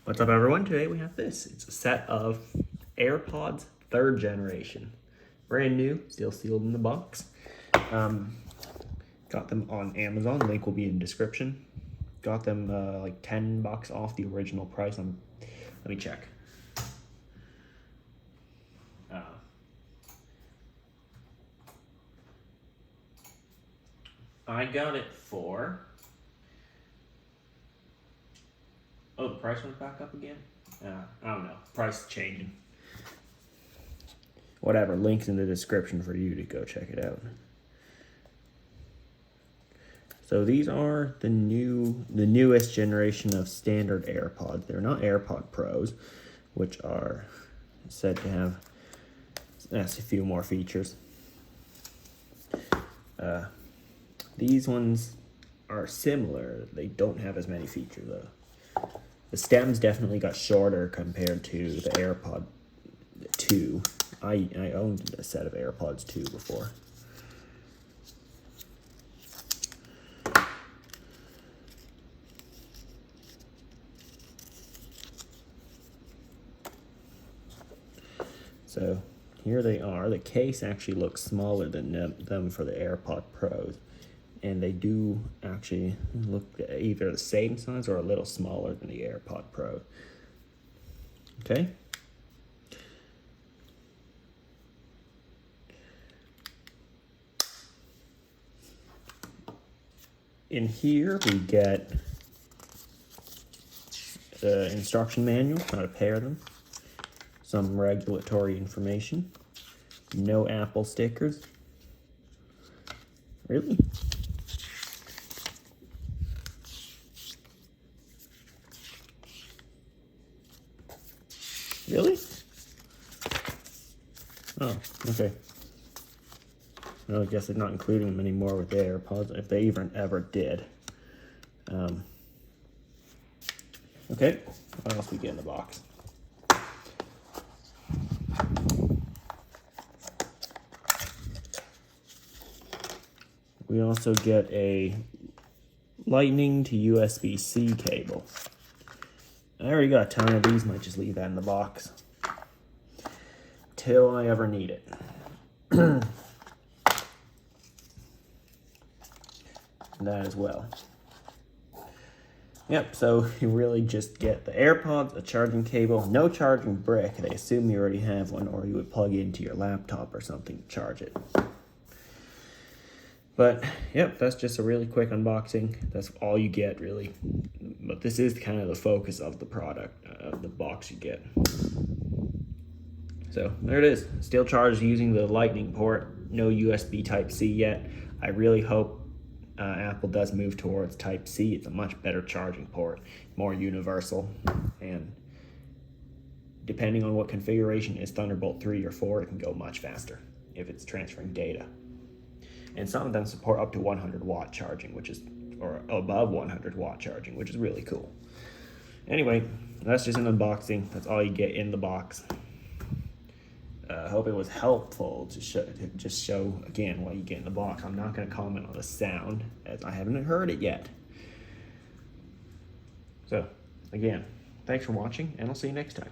What's up, everyone? Today we have this. It's a set of AirPods 3rd generation. Brand new, still sealed in the box. Got them on Amazon. Link will be in description. Got them like $10 off the original price. Let me check. I got it for... Oh, the price went back up again? I don't know. Price is changing. Whatever, link's in the description for you to go check it out. So these are the newest generation of standard AirPods. They're not AirPod Pros, which are said to have a few more features. These ones are similar. They don't have as many features though. The stems definitely got shorter compared to the AirPod 2. I owned a set of AirPods 2 before. So here they are. The case actually looks smaller than them for the AirPod Pros. And they do actually look either the same size or a little smaller than the AirPod Pro. Okay. In here we get the instruction manual, how to pair them, some regulatory information, no Apple stickers. Really? Really? Oh, okay. Well, I guess they're not including them anymore with the AirPods, if they even ever did. Okay, what else we get in the box? We also get a Lightning to USB-C cable. I already got a ton of these, might just leave that in the box till I ever need it. That as well. Yep, so you really just get the AirPods, a charging cable, no charging brick. They assume you already have one, or you would plug into your laptop or something to charge it. But yep, that's just a really quick unboxing. That's all you get, really. But this is kind of the focus of the product, the box you get. So there it is. Still charged using the Lightning port. No USB Type-C yet. I really hope Apple does move towards Type-C. It's a much better charging port, more universal, and depending on what configuration is Thunderbolt 3 or 4, it can go much faster if it's transferring data. And some of them support up to 100 watt charging, or above 100 watt charging, which is really cool. Anyway, that's just an unboxing. That's all you get in the box. I hope it was helpful to just show again what you get in the box. I'm not going to comment on the sound, as I haven't heard it yet. So, again, thanks for watching, and I'll see you next time.